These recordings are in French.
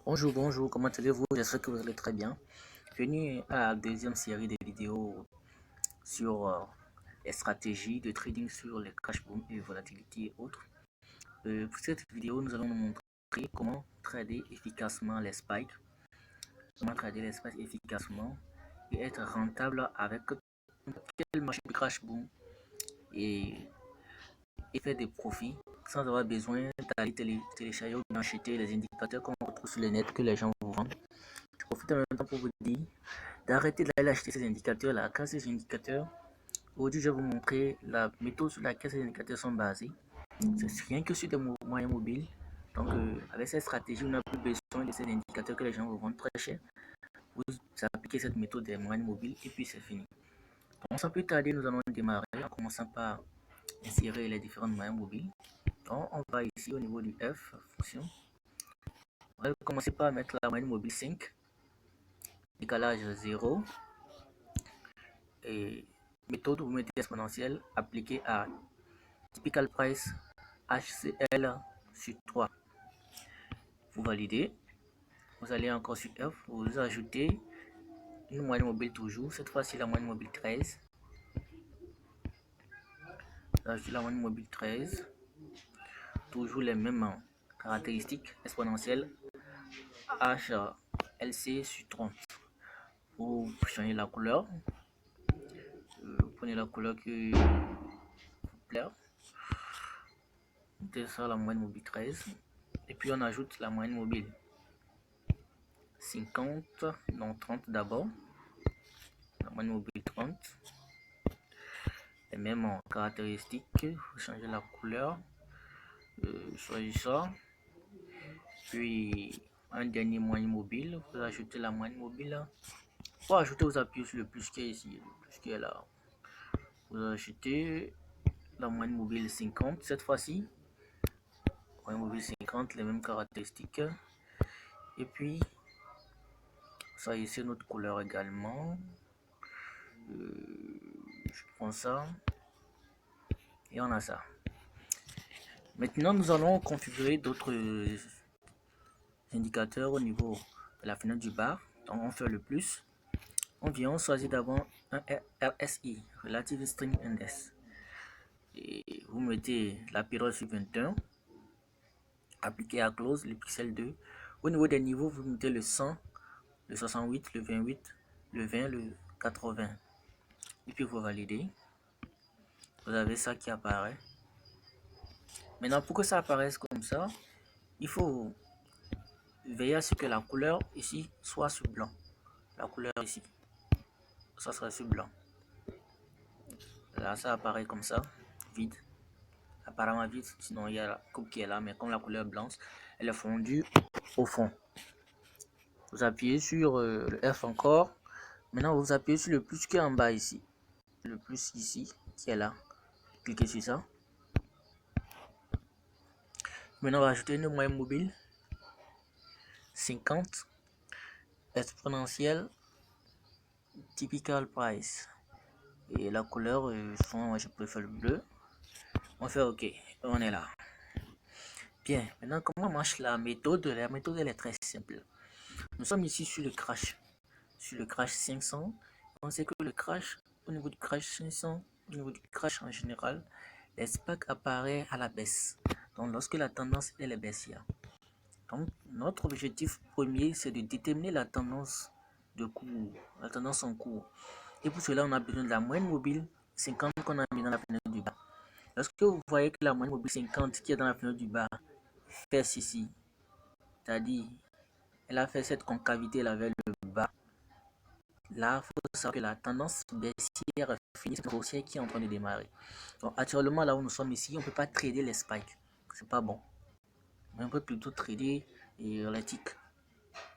Bonjour, bonjour, comment allez-vous? J'espère que vous allez très bien. Bienvenue à la deuxième série de vidéos sur les stratégies de trading sur les crash boom et volatilité et autres. Pour cette vidéo, nous allons nous montrer comment trader efficacement les spikes, et être rentable avec quel marché de crash boom et, faire des profits sans avoir besoin d'aller télécharger ou d'acheter les indicateurs qu'on retrouve sur le net que les gens vous vendent. Je profite en même temps pour vous dire d'arrêter d'aller acheter ces indicateurs là, car ces indicateurs, aujourd'hui je vais vous montrer la méthode sur laquelle ces indicateurs sont basés. C'est rien que sur des moyens mobiles. Donc avec cette stratégie, on n'a plus besoin de ces indicateurs que les gens vous vendent très cher. Vous appliquez cette méthode des moyens mobiles et puis c'est fini. Donc sans plus tarder, nous allons démarrer en commençant par insérer les différentes moyens mobiles. Donc on va ici au niveau du F, fonction. On va commencer par mettre la moyenne mobile 5, décalage 0. Et méthode, vous mettez exponentielle appliquée à typical price HCL sur 3. Vous validez. Vous allez encore sur F, vous ajoutez une moyenne mobile toujours. Cette fois-ci, la moyenne mobile 13. Vous ajoutez la moyenne mobile 13. Toujours les mêmes caractéristiques exponentielles HLC sur 30. Vous changez la couleur. Vous prenez la couleur qui vous plaît. Mettez ça la moyenne mobile 13. Et puis on ajoute la moyenne mobile 50, non 30 d'abord, la moyenne mobile 30, les mêmes caractéristiques, vous changez la couleur, choisissez ça, puis un dernier moyenne mobile, vous ajoutez la moyenne mobile, pour ajouter vous appuyez sur le plus qui est ici, le plus qui est là, vous ajoutez la moyenne mobile 50 cette fois-ci, moyenne mobile 50, les mêmes caractéristiques, et puis ça ici notre couleur également. Je prends ça et on a ça. Maintenant, nous allons configurer d'autres indicateurs au niveau de la fenêtre du bar. Donc, on fait le plus. On vient, on choisit d'abord un RSI, Relative String Index. Et vous mettez la période sur 21, appliqué à close, le pixel 2. Au niveau des niveaux, vous mettez le 100, le 68, le 28, le 20, le 80. Et puis vous validez. Vous avez ça qui apparaît. Maintenant, pour que ça apparaisse comme ça, il faut veiller à ce que la couleur ici soit sur blanc. La couleur ici, ça sera sur blanc. Là, ça apparaît comme ça, vide. Apparemment vide, sinon il y a la coupe qui est là, mais comme la couleur blanche, elle est fondue au fond. Vous appuyez sur le F encore. Maintenant, vous appuyez sur le plus qui est en bas ici. Le plus ici, qui est là. Cliquez sur ça. Maintenant, on va ajouter une moyenne mobile. 50. Exponentielle. Typical price. Et la couleur, moi je préfère le bleu. On fait OK. On est là. Bien. Maintenant, comment marche la méthode? La méthode, elle est très simple. Nous sommes ici sur le crash. Sur le crash 500. On sait que le crash, au niveau du crash 500, au niveau du crash en général, les SPAC apparaît à la baisse. Donc, lorsque la tendance elle est baissière. Donc, notre objectif premier, c'est de déterminer la tendance de cours, la tendance en cours. Et pour cela, on a besoin de la moyenne mobile 50 qu'on a mis dans la fenêtre du bas. Lorsque vous voyez que la moyenne mobile 50 qui est dans la fenêtre du bas fait ceci, c'est-à-dire elle a fait cette concavité là vers le bas, là, il faut savoir que la tendance baissière finit sur haussière qui est en train de démarrer. Donc, actuellement, là où nous sommes ici, on ne peut pas trader les spikes. C'est pas bon. Mais on peut plutôt trader les ticks.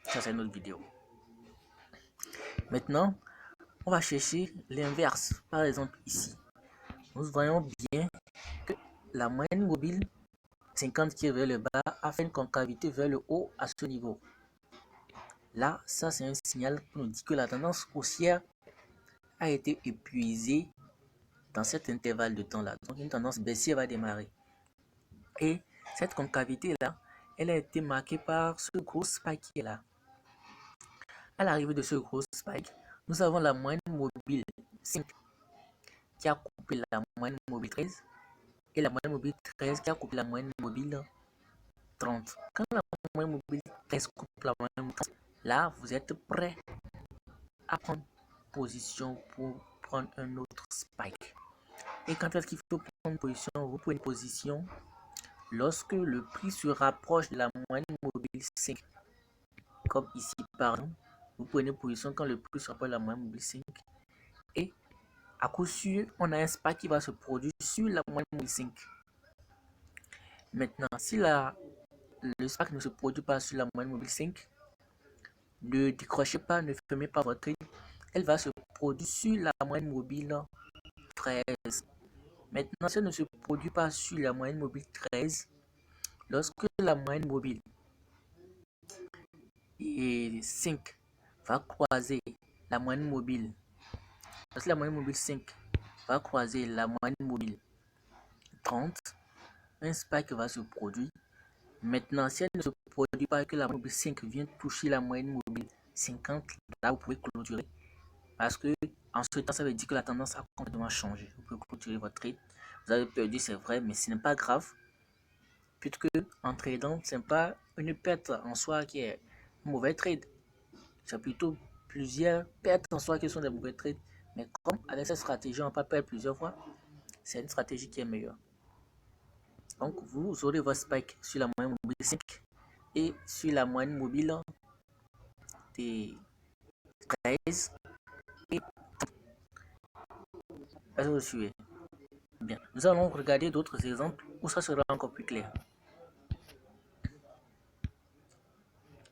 Ça, c'est une autre vidéo. Maintenant, on va chercher l'inverse. Par exemple, ici, nous voyons bien que la moyenne mobile 50 qui est vers le bas a fait une concavité vers le haut à ce niveau. Là, ça, c'est un signal qui nous dit que la tendance haussière a été épuisée dans cet intervalle de temps là. Donc une tendance baissière va démarrer. Et cette concavité là elle a été marquée par ce gros spike qui est là. À l'arrivée de ce gros spike, nous avons la moyenne mobile 5 qui a coupé la moyenne mobile 13 et la moyenne mobile 13 qui a coupé la moyenne mobile 30. Quand la moyenne mobile 13 coupe la moyenne mobile 30, là, vous êtes prêt à prendre position pour prendre un autre spike. Et quand est-ce qu'il faut prendre position? Vous prenez position lorsque le prix se rapproche de la moyenne mobile 5. Comme ici, par exemple, vous prenez position quand le prix se rapproche de la moyenne mobile 5. Et à coup sûr, on a un spike qui va se produire sur la moyenne mobile 5. Maintenant, si le spike ne se produit pas sur la moyenne mobile 5, ne décrochez pas, ne fermez pas votre trade. Elle va se produire sur la moyenne mobile 13. Maintenant, si elle ne se produit pas sur la moyenne mobile 13, lorsque la moyenne mobile 5 va croiser la moyenne mobile, lorsque la moyenne mobile 5 va croiser la moyenne mobile 30, un spike va se produire. Maintenant, si elle ne se produit pas, que la moyenne mobile 5 vient toucher la moyenne mobile 50, là vous pouvez clôturer. Parce que en ce temps, ça veut dire que la tendance a complètement changé. Vous pouvez clôturer votre trade. Vous avez perdu, c'est vrai, mais ce n'est pas grave. Puisque en tradant, ce n'est pas une perte en soi qui est un mauvais trade. C'est plutôt plusieurs pertes en soi qui sont des mauvais trades. Mais comme avec cette stratégie, on ne peut pas perdre plusieurs fois, c'est une stratégie qui est meilleure. Donc, vous aurez votre spike sur la moyenne mobile 5 et sur la moyenne mobile des 13 et est-ce que vous suivez? Bien. Nous allons regarder d'autres exemples où ça sera encore plus clair.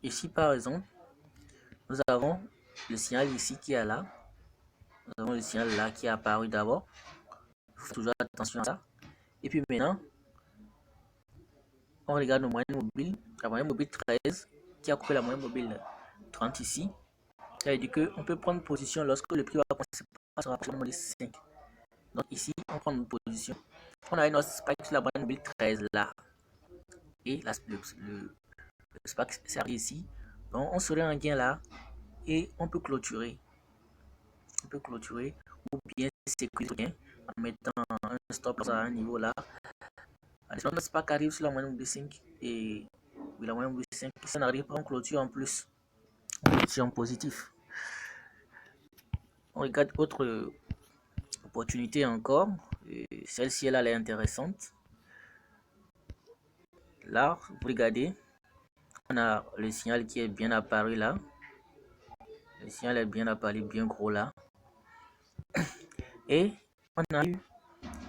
Ici, par exemple, nous avons le signal ici qui est là. Nous avons le signal là qui est apparu d'abord. Il faut toujours attention à ça. Et puis maintenant, on regarde la moyenne mobile 13 qui a coupé la moyenne mobile 30 ici. Ça veut dire qu'on peut prendre position lorsque le prix va se rapprocher de la moyenne mobile 5. Donc ici, on prend une position. On a une autre spike sur la moyenne mobile 13 là. Et là, le spike s'arrête ici. Donc on serait en gain là et on peut clôturer. On peut clôturer ou bien sécuriser en mettant un stop loss à un niveau là. Sinon, le spike arrive sur la moyenne mobile 5 et la moyenne mobile 5, ça n'arrive pas en clôture en plus. Clôture en positif. On regarde autre opportunité encore. Celle-ci, elle est intéressante. Là, vous regardez, on a le signal qui est bien apparu là. Le signal est bien apparu, bien gros là. Et on a eu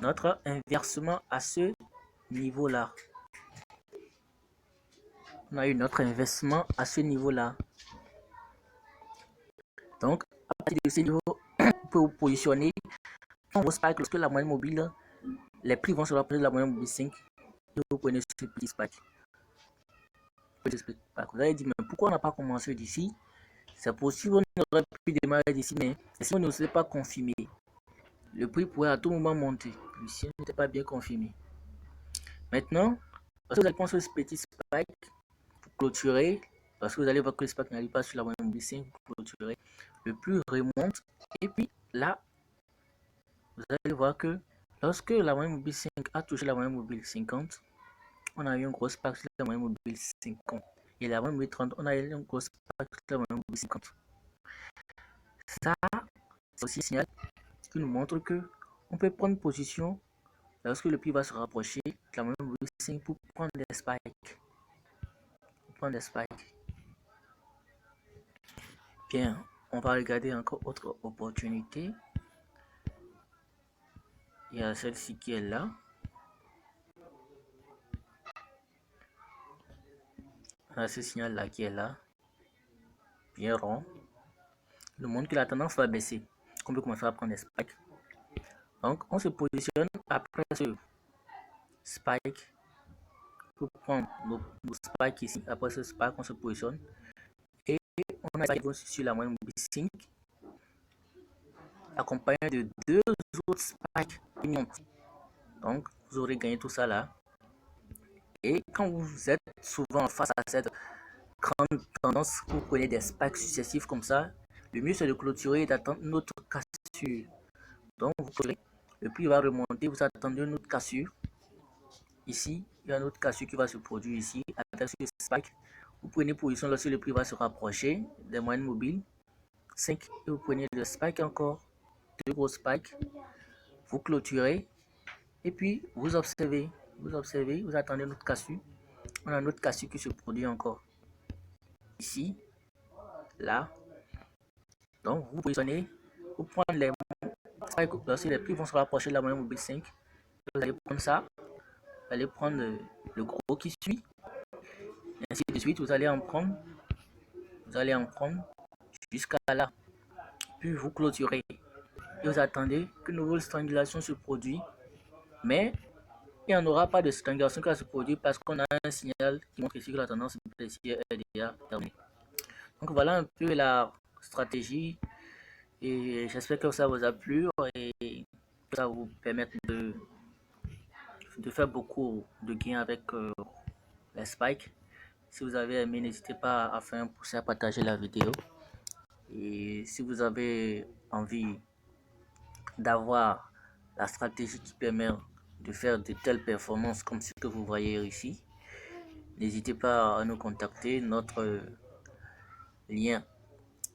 notre inversement à ce niveau là. On a eu notre inversement à ce niveau là. Donc, à partir de ce niveau, on peut vous positionner en gros spike lorsque la moyenne mobile, les prix vont se rapprocher de la moyenne mobile 5. Et vous prenez ce petit spike. Vous allez dire, mais pourquoi on n'a pas commencé d'ici? C'est possible, on aurait pu démarrer d'ici, mais si on ne s'est pas confirmé, le prix pourrait à tout moment monter. Ici, on n'était pas bien confirmé. Maintenant, parce que vous allez prendre ce petit spike pour clôturer, parce que vous allez voir que le spike n'arrive pas sur la moyenne mobile 5 pour clôturer, le prix remonte, et puis là, vous allez voir que lorsque la moyenne mobile 5 a touché la moyenne mobile 50, on a eu un gros spike sur la moyenne mobile 50. Et la moyenne mobile 30, on a eu un gros spike sur la moyenne mobile 50. Ça, c'est aussi un signal qui nous montre que on peut prendre position lorsque le prix va se rapprocher de la moyenne mobile 5 pour prendre des spikes. Bien, on va regarder encore autre opportunité. Il y a celle-ci qui est là. On a ce signal là qui est là, bien rond. Il nous montre que la tendance va baisser. On peut commencer à prendre des spikes. Donc, on se positionne après ce spike pour prendre nos spikes ici. Après ce spike, on se positionne. Et on a sur la moyenne mobile 5, accompagné de deux autres spikes. Donc, vous aurez gagné tout ça là. Et quand vous êtes souvent face à cette grande tendance, vous prenez des spikes successifs comme ça, le mieux c'est de clôturer et d'attendre une autre cassure. Donc vous clôturez, le prix va remonter, vous attendez une autre cassure. Ici, il y a une autre cassure qui va se produire ici avec ce spike. Vous prenez position lorsque le prix va se rapprocher des moyennes mobiles. 5 et vous prenez le spike encore, deux gros spikes. Vous clôturez et puis vous observez, vous attendez notre cassure. On a une autre cassure qui se produit encore ici, là. Donc vous positionnez, vous prenez les spikes lorsque les prix vont se rapprocher de la moyenne mobile 5. Vous allez prendre ça, vous allez prendre le gros qui suit, et ainsi de suite. Vous allez en prendre jusqu'à là. Puis vous clôturez et vous attendez qu'une nouvelle strangulation se produise. Mais il n'y en aura pas de strangulation qui va se produire parce qu'on a un signal qui montre ici que la tendance baissière est déjà terminée. Donc voilà un peu la stratégie et j'espère que ça vous a plu et que ça vous permettre de faire beaucoup de gains avec les spikes. Si vous avez aimé, n'hésitez pas à faire un pouce et à partager la vidéo. Et si vous avez envie d'avoir la stratégie qui permet de faire de telles performances comme ce que vous voyez ici, n'hésitez pas à nous contacter. Notre lien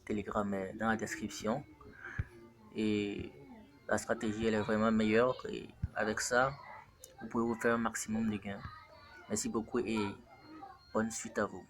Telegram est dans la description. Et la stratégie, elle est vraiment meilleure. Et avec ça, vous pouvez vous faire un maximum de gains. Merci beaucoup et bonne suite à vous.